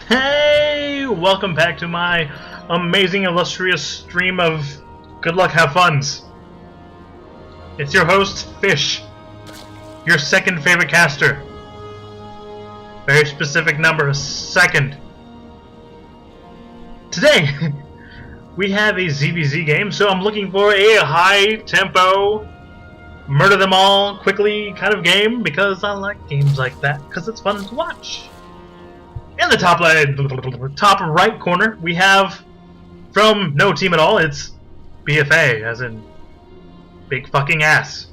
Hey! Welcome back to my amazing, illustrious stream of Good Luck Have Funs. It's your host, Fish. Your second favorite caster. Very specific number, second. Today, we have a ZVZ game, so I'm looking for a high-tempo, murder them all quickly kind of game, because I like games like that, because it's fun to watch. In the top right corner, we have, from no team at all, it's BFA, as in big fucking ass.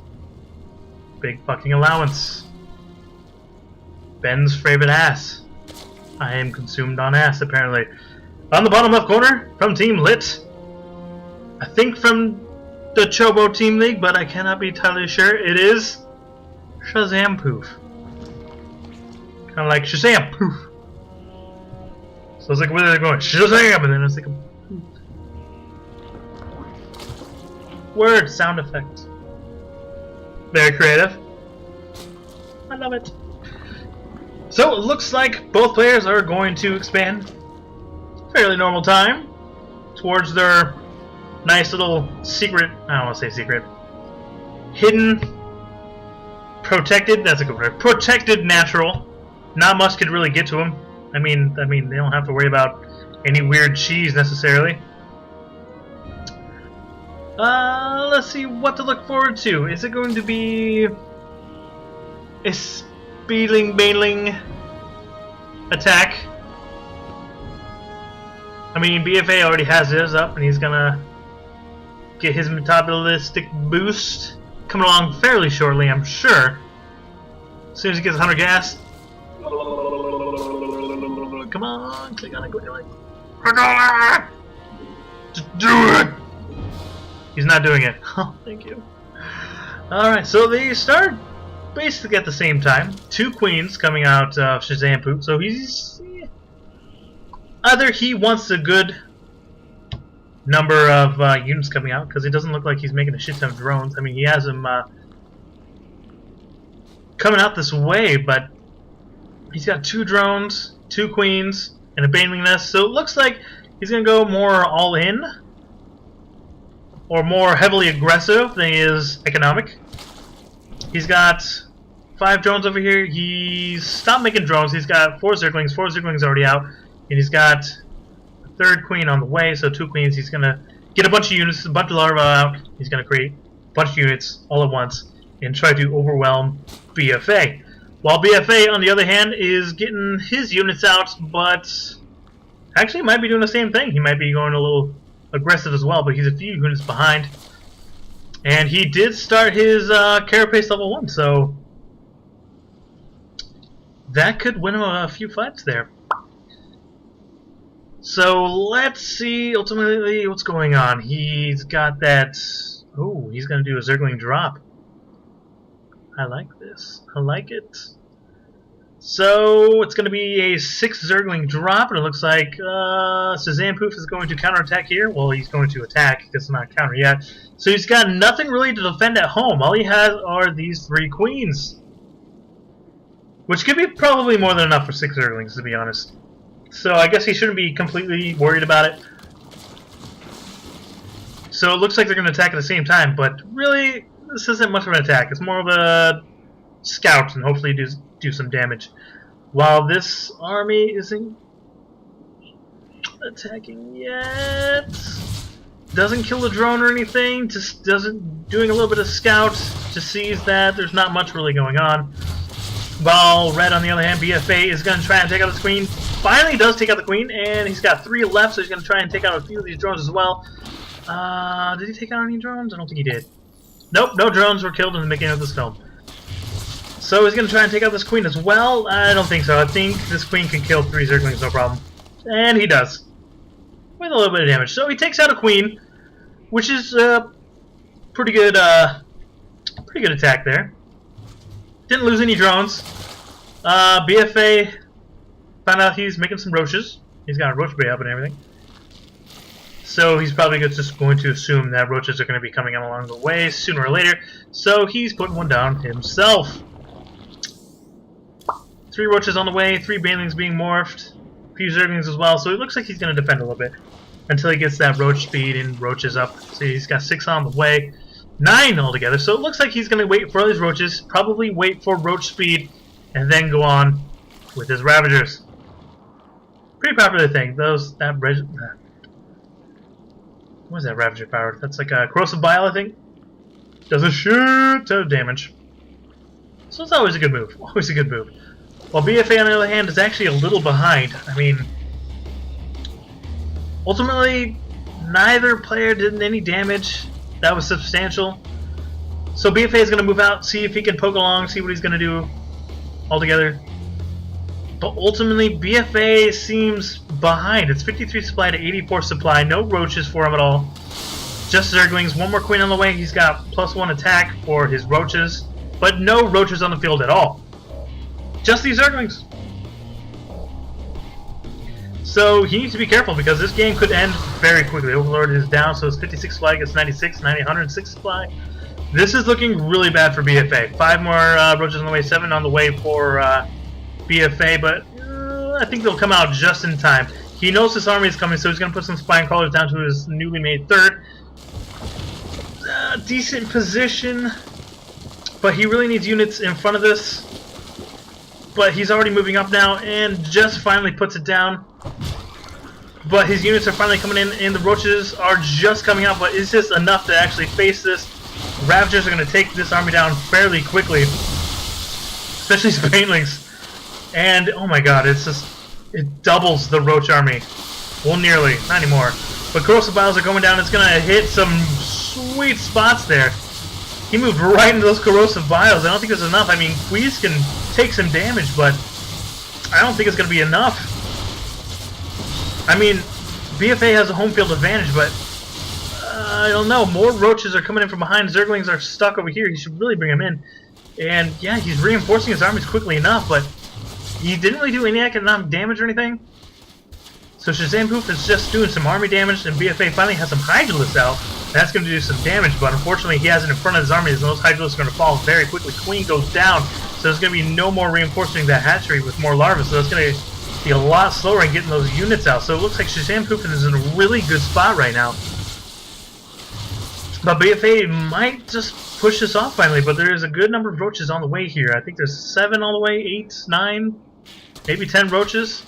Big fucking allowance. Ben's favorite ass. I am consumed on ass, apparently. On the bottom left corner, from Team Lit, I think from the Chobo Team League, but I cannot be entirely sure, it is Shazampoof. Kind of like Shazampoof. So it's like, where they're going, Shazam! And then it's like a word sound effect. Very creative. I love it. So it looks like both players are going to expand fairly normal time towards their nice little secret, I don't want to say secret, hidden, protected, that's a good word, protected natural. Not much could really get to them. I mean, they don't have to worry about any weird cheese necessarily. Let's see what to look forward to. Is it going to be a bailing attack? I mean, BFA already has his up, and he's gonna get his metabolistic boost coming along fairly shortly, I'm sure. As soon as he gets 100 gas. Come on, click on it, click on it. Just do it! He's not doing it. Oh, thank you. Alright, so they start basically at the same time. Two queens coming out of Shazampoof, so he's... either he wants a good number of units coming out, because it doesn't look like he's making a shit ton of drones. I mean, he has them coming out this way, but he's got 2 drones, 2 queens, and a baneling nest, so it looks like he's going to go more all-in, or more heavily aggressive than he is economic. He's got 5 drones over here. He's stopped making drones. He's got 4 zerglings. 4 zerglings already out. And he's got a 3rd queen on the way, so 2 queens. He's going to get a bunch of units, a bunch of larvae out. He's going to create a bunch of units all at once and try to overwhelm BFA. While BFA, on the other hand, is getting his units out, but actually might be doing the same thing. He might be going a little aggressive as well, but he's a few units behind. And he did start his carapace level 1, so that could win him a few fights there. So let's see ultimately what's going on. He's got that... oh, he's going to do a Zergling drop. I like this. I like it. So it's going to be a 6 Zergling drop, and it looks like Shazampoof is going to counterattack here. Well, he's going to attack. It's not counter yet. So he's got nothing really to defend at home. All he has are these 3 queens, which could be probably more than enough for 6 Zerglings, to be honest. So I guess he shouldn't be completely worried about it. So it looks like they're going to attack at the same time, but really, this isn't much of an attack. It's more of a scout and hopefully do some damage. While this army isn't attacking yet. Doesn't kill the drone or anything, just doing a little bit of scout, just sees that there's not much really going on. While Red, on the other hand, BFA is going to try and take out his queen. Finally does take out the queen, and he's got 3 left, so he's going to try and take out a few of these drones as well. Did he take out any drones? I don't think he did. Nope, no drones were killed in the making of this film. So he's going to try and take out this queen as well? I don't think so. I think this queen can kill 3 Zerglings, no problem. And he does. With a little bit of damage. So he takes out a queen, which is pretty good attack there. Didn't lose any drones. BFA found out he's making some roaches. He's got a roach bay up and everything. So he's probably just going to assume that roaches are going to be coming along the way sooner or later. So he's putting one down himself. 3 roaches on the way, 3 banelings being morphed. few Zerglings as well, so it looks like he's going to defend a little bit until he gets that roach speed and roaches up. So he's got 6 on the way, 9 altogether. So it looks like he's going to wait for all these roaches, probably wait for roach speed, and then go on with his Ravagers. Pretty popular thing. What is that Ravager power? That's like a Corrosive Bile, I think. Does a shit ton of damage. So it's always a good move. Always a good move. While BFA, on the other hand, is actually a little behind. I mean, ultimately, neither player did any damage that was substantial. So BFA is going to move out, see if he can poke along, see what he's going to do altogether. But ultimately, BFA seems behind. It's 53 supply to 84 supply. No roaches for him at all. Just Zerglings. One more queen on the way. He's got +1 attack for his roaches. But no roaches on the field at all. Just these Zerglings. So he needs to be careful because this game could end very quickly. Overlord is down, so it's 56 supply against 96, 90, 106 supply. This is looking really bad for BFA. 5 more roaches on the way, 7 on the way for BFA, but I think they'll come out just in time. He knows this army is coming, so he's going to put some spine crawlers down to his newly made 3rd. Decent position, but he really needs units in front of this. But he's already moving up now and just finally puts it down. But his units are finally coming in and the roaches are just coming out, but it's just enough to actually face this. Ravagers are going to take this army down fairly quickly. Especially Spainlings. And oh my god, it's just, it doubles the roach army. Well, nearly, not anymore. But Corrosive Biles are going down. It's going to hit some sweet spots there. He moved right into those Corrosive Biles. I don't think there's enough. I mean, Queez can take some damage, but I don't think it's going to be enough. I mean, BFA has a home field advantage, but I don't know. More roaches are coming in from behind. Zerglings are stuck over here. He should really bring them in. And yeah, he's reinforcing his armies quickly enough, but he didn't really do any economic damage or anything. So Shazampoof is just doing some army damage, and BFA finally has some Hydralisks out. That's going to do some damage, but unfortunately he has it in front of his armies, and those Hydralisks are going to fall very quickly. Queen goes down, so there's going to be no more reinforcing that hatchery with more larvae, so that's going to be a lot slower in getting those units out. So it looks like Shazampoof is in a really good spot right now. But BFA might just push this off finally, but there is a good number of roaches on the way here. I think there's 7 on the way, 8, 9, maybe 10 roaches.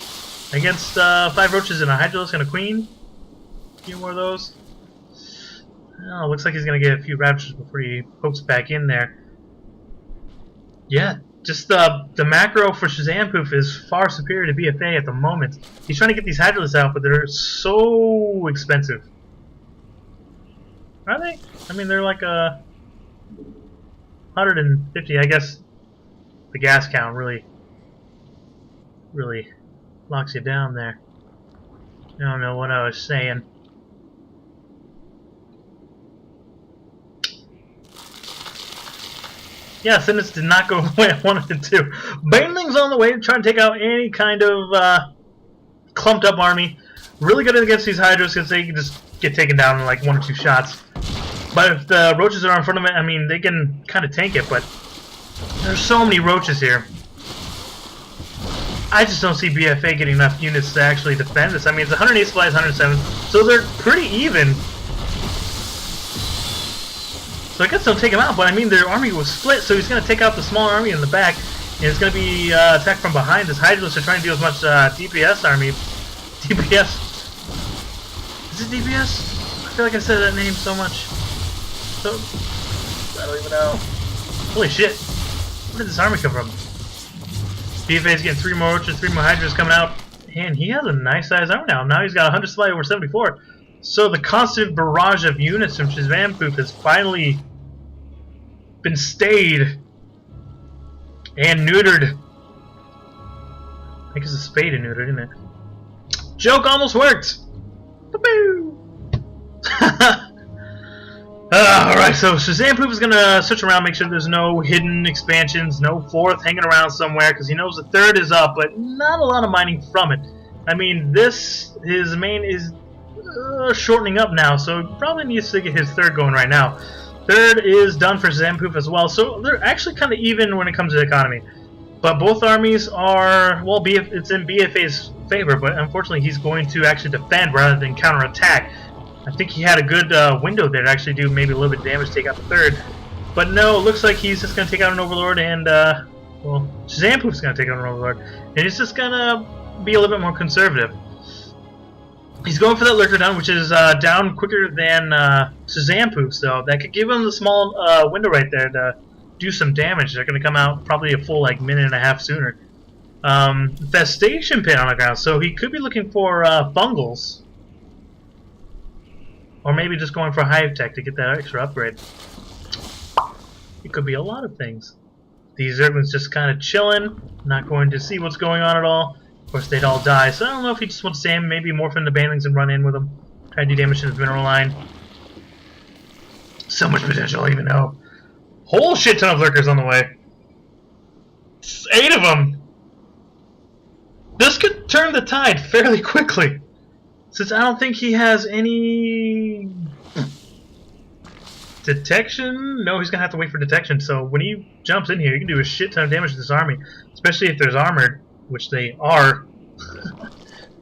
Against 5 roaches and a Hydralisk and a Queen. A few more of those. Oh, looks like he's going to get a few Ravagers before he pokes back in there. Yeah, just the macro for Shazampoof is far superior to BFA at the moment. He's trying to get these Hydralisks out, but they're so expensive. Are they? I mean, they're like 150. I guess the gas count really locks you down there. I don't know what I was saying. Yeah, sentence did not go the way I wanted it to. Baneling's on the way to try and take out any kind of clumped up army. Really good against these Hydras because they can just get taken down in like 1 or 2 shots. But if the roaches are in front of it, I mean, they can kind of tank it, but there's so many roaches here. I just don't see BFA getting enough units to actually defend this. I mean, it's 108 supplies, 107, so they're pretty even. So I guess they'll take him out, but I mean, their army was split, so he's going to take out the small army in the back, and it's going to be attacked from behind. This Hydralisk are trying to do as much DPS army. DPS? Is it DPS? I feel like I said that name so much. So, I don't even know. Holy shit. Where did this army come from? BFA is getting 3 more roaches, 3 more Hydras coming out, and he has a nice size army now. Now he's got 100 supply over 74. So the constant barrage of units from Shazampoof has finally been stayed and neutered. I think it's a spade and neutered, isn't it? Joke almost worked! Boo! Alright, so Shazampoof is going to search around, make sure there's no hidden expansions, no 4th hanging around somewhere, because he knows the 3rd is up, but not a lot of mining from it. I mean, his main is shortening up now, so he probably needs to get his 3rd going right now. 3rd is done for Shazampoof as well, so they're actually kind of even when it comes to the economy. But both armies are, well, it's in BFA's favor, but unfortunately he's going to actually defend rather than counterattack. I think he had a good window there to actually do maybe a little bit of damage, take out the third. But no, it looks like he's just going to take out an Overlord, and, well, Shazampoof going to take out an Overlord. And he's just going to be a little bit more conservative. He's going for that Lurker down, which is down quicker than Shazampoof, so that could give him the small window right there to do some damage. They're going to come out probably a full like minute and a half sooner. Infestation pit on the ground, so he could be looking for fungals. Or maybe just going for Hive Tech to get that extra upgrade. It could be a lot of things. These Zerglings just kind of chilling, not going to see what's going on at all. Of course, they'd all die, so I don't know if he just wants to stay in, maybe morph into Banelings and run in with them. Try to do damage to his mineral line. So much potential, even though. Whole shit ton of Lurkers on the way. 8 of them! This could turn the tide fairly quickly. Since I don't think he has any detection. No, he's gonna have to wait for detection. So when he jumps in here, he can do a shit ton of damage to this army, especially if there's armored, which they are.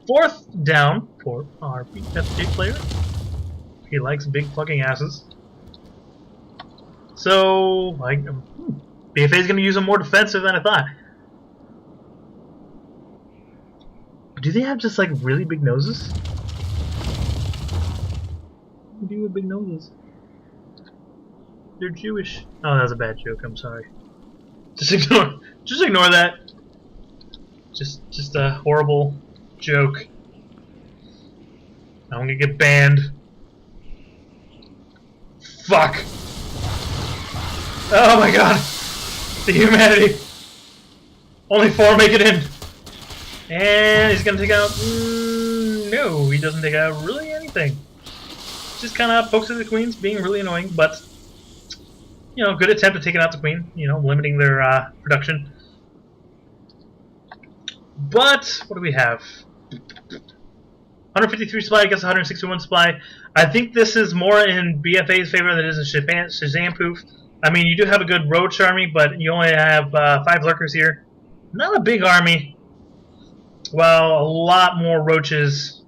4th down for our BFA player. He likes big fucking asses. So, like, BFA is gonna use him more defensive than I thought. Do they have just like really big noses? What do you do with big noses? They're Jewish. Oh, that was a bad joke. I'm sorry. Just ignore that. Just a horrible joke. I'm gonna get banned. Fuck. Oh my god. The humanity. Only 4 make it in. And he's gonna take out. No, he doesn't take out really anything. Just kind of pokes at the queens, being really annoying, but you know, good attempt at taking out the queen. You know, limiting their production. But what do we have? 153 supply against 161 supply. I think this is more in BFA's favor than it is in Shazampoof. I mean, you do have a good roach army, but you only have 5 lurkers here. Not a big army. Well, a lot more roaches.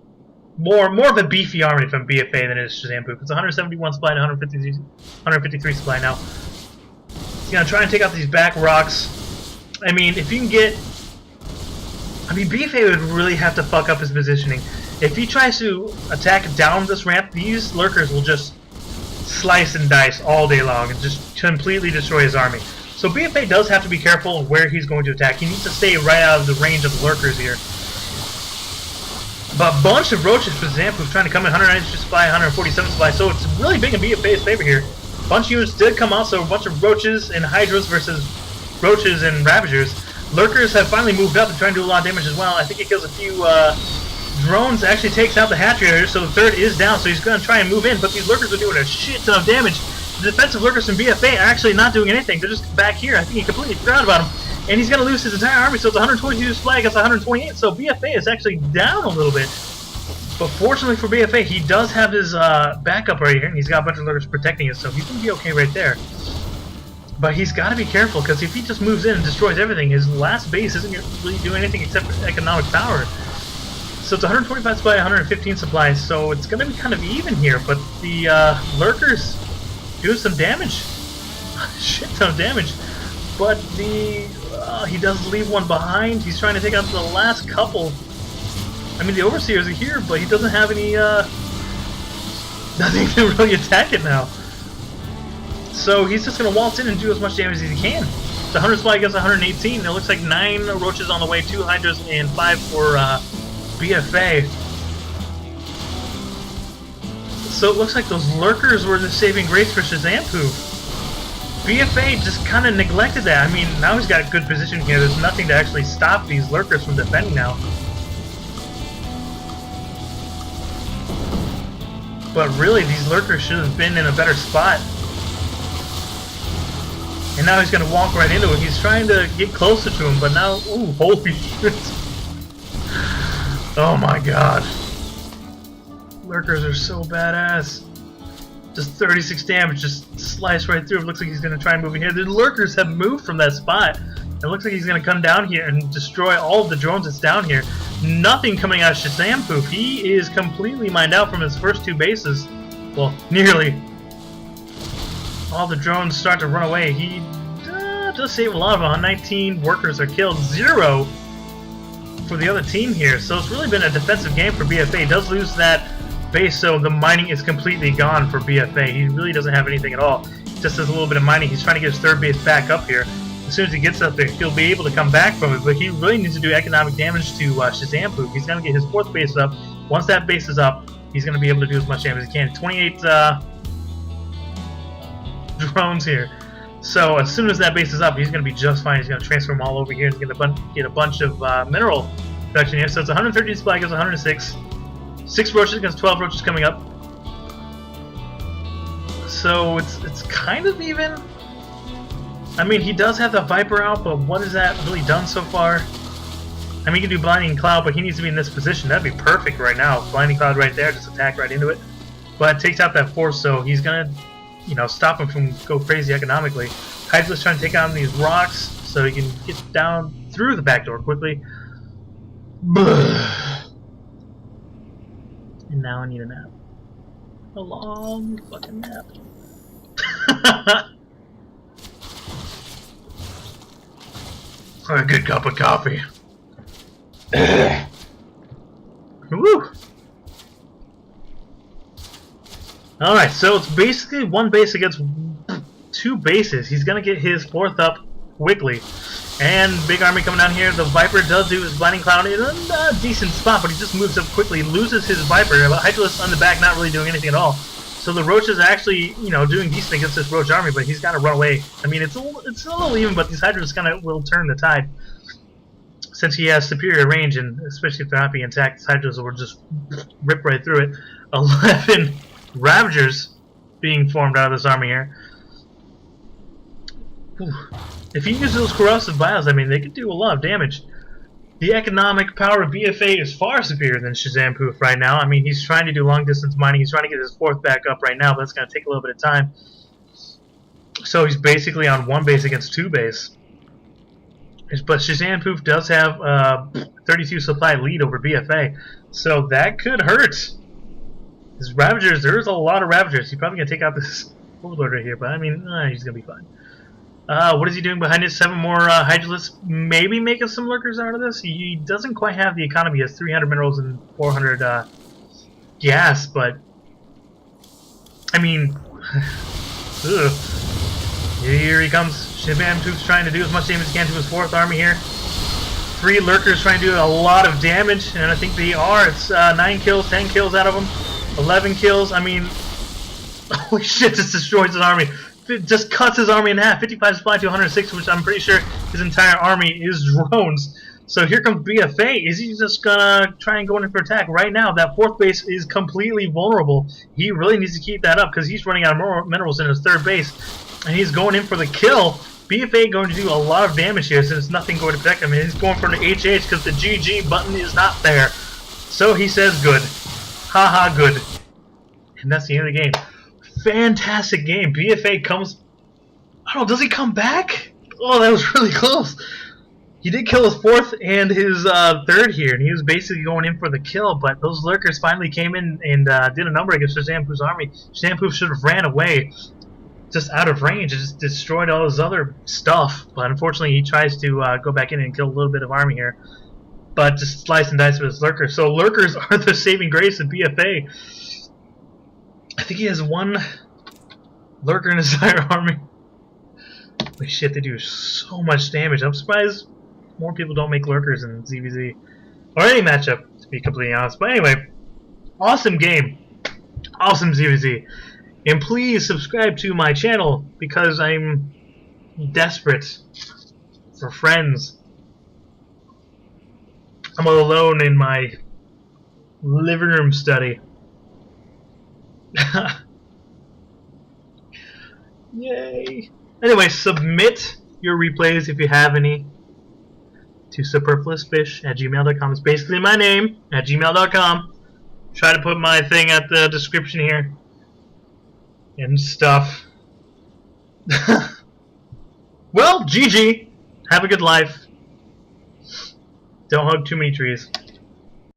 More of a beefy army from BFA than it is Shazampoof. It's 171 supply and 153 supply now. He's gonna try and take out these back rocks. I mean, if you can get... I mean, BFA would really have to fuck up his positioning. If he tries to attack down this ramp, these lurkers will just slice and dice all day long and just completely destroy his army. So BFA does have to be careful where he's going to attack. He needs to stay right out of the range of the lurkers here. But a bunch of roaches for Shazampoof trying to come in, 192 supply, 147 supply, so it's really big in BFA's favor here. A bunch of units did come out, so a bunch of roaches and hydras versus roaches and ravagers. Lurkers have finally moved up and trying to do a lot of damage as well. I think he kills a few drones, actually takes out the hatchery area, so the 3rd is down, so he's going to try and move in, but these lurkers are doing a shit ton of damage. The defensive lurkers from BFA are actually not doing anything, they're just back here. I think he completely forgot about them. And he's going to lose his entire army, so it's 122 supply against 128, so BFA is actually down a little bit. But fortunately for BFA, he does have his backup right here, and he's got a bunch of lurkers protecting it, so he's going to be okay right there. But he's got to be careful, because if he just moves in and destroys everything, his last base isn't going to really do anything except for economic power. So it's 125 supply, 115 supplies, so it's going to be kind of even here, but the lurkers do some damage. Shit ton of damage. But the he does leave one behind. He's trying to take out the last couple. I mean, the Overseers are here, but he doesn't have any, nothing to really attack it now. So he's just going to waltz in and do as much damage as he can. It's 100 supply against 118. It looks like 9 roaches on the way, 2 hydras, and 5 for BFA. So it looks like those lurkers were the saving grace for Shazampoof. BFA just kind of neglected that. I mean, now he's got a good position here. There's nothing to actually stop these lurkers from defending now. But really, these lurkers should have been in a better spot. And now he's going to walk right into it. He's trying to get closer to him, but now... Ooh, holy shit. Oh my god. Lurkers are so badass. Just 36 damage, just slice right through. It looks like he's going to try and move in here. The lurkers have moved from that spot. It looks like he's going to come down here and destroy all of the drones that's down here. Nothing coming out of Shazampoof. He is completely mined out from his first 2 bases. Well, nearly. All the drones start to run away. He does save a lot of them. 19 workers are killed. 0 for the other team here. So it's really been a defensive game for BFA. He does lose that base, so the mining is completely gone for BFA. He really doesn't have anything at all. Just does a little bit of mining. He's trying to get his 3rd base back up here. As soon as he gets up there, he'll be able to come back from it, but he really needs to do economic damage to Shazampoof. He's going to get his 4th base up. Once that base is up, he's going to be able to do as much damage as he can. 28 drones here. So as soon as that base is up, he's going to be just fine. He's going to transfer them all over here and get a bunch of mineral production here. So it's 113 supply against 106. 6 roaches against 12 roaches coming up. So it's kind of even. I mean, he does have the Viper out, but what has that really done so far? I mean, he can do Blinding Cloud, but he needs to be in this position. That'd be perfect right now. Blinding Cloud right there, just attack right into it. But it takes out that force, so he's gonna, you know, stop him from go crazy economically. Hydra's trying to take on these rocks so he can get down through the back door quickly. And now I need a nap. A long fucking nap. A good cup of coffee. Woo! Alright, so it's basically 1 base against 2 bases. He's gonna get his 4th up quickly. And big army coming down here. The Viper does do his Blinding Cloud in a decent spot, but he just moves up quickly, loses his Viper. Hydralisk on the back not really doing anything at all. So the Roaches are actually, you know, doing decent against this Roach army, but he's got to run away. I mean, it's a little even, but these Hydras kind of will turn the tide. Since he has superior range, and especially if they're not being attacked, these Hydras will just rip right through it. 11 Ravagers being formed out of this army here. Whew. If he uses those corrosive bios, I mean, they could do a lot of damage. The economic power of BFA is far superior than Shazampoof right now. I mean, he's trying to do long-distance mining. He's trying to get his 4th back up right now, but it's going to take a little bit of time. So he's basically on 1 base against 2 base. But Shazampoof does have 32 supply lead over BFA, so that could hurt. His Ravagers, there's a lot of Ravagers. He's probably going to take out this Overlord right here, but I mean, he's going to be fine. What is he doing behind it? 7 more Hydralisks. Maybe making some lurkers out of this. He doesn't quite have the economy. He has 300 minerals and 400 gas, but I mean, ugh. Here he comes. Shazampoof trying to do as much damage as he can to his 4th army here. 3 lurkers trying to do a lot of damage, and I think they are. It's 9 kills, 10 kills out of them, 11 kills. I mean, holy shit! Just destroys his army. Just cuts his army in half. 55 supply to 106, which I'm pretty sure his entire army is drones. So here comes BFA. Is he just gonna try and go in for attack right now? That 4th base is completely vulnerable. He really needs to keep that up because he's running out of minerals in his 3rd base, and he's going in for the kill. BFA going to do a lot of damage here since nothing going to protect him. And he's going for the HH because the GG button is not there. So he says good. Haha, good. And that's the end of the game. Fantastic game. BFA comes. I don't know, does he come back? Oh, that was really close. He did kill his 4th and his 3rd here, and he was basically going in for the kill, but those lurkers finally came in and did a number against Shazampoof's army. Shazampoof should have ran away just out of range. It just destroyed all his other stuff, but unfortunately he tries to go back in and kill a little bit of army here, but just slice and dice with his lurkers. So lurkers are the saving grace of BFA. I think he has 1 lurker in his entire army. Holy shit, they do so much damage. I'm surprised more people don't make lurkers in ZVZ. Or any matchup, to be completely honest. But anyway, awesome game. Awesome ZVZ. And please subscribe to my channel because I'm desperate for friends. I'm all alone in my living room study. Yay. Anyway, submit your replays if you have any to superfluousfish@gmail.com. It's basically my name at gmail.com. Try to put my thing at the description here and stuff. Well, GG. Have a good life. Don't hug too many trees.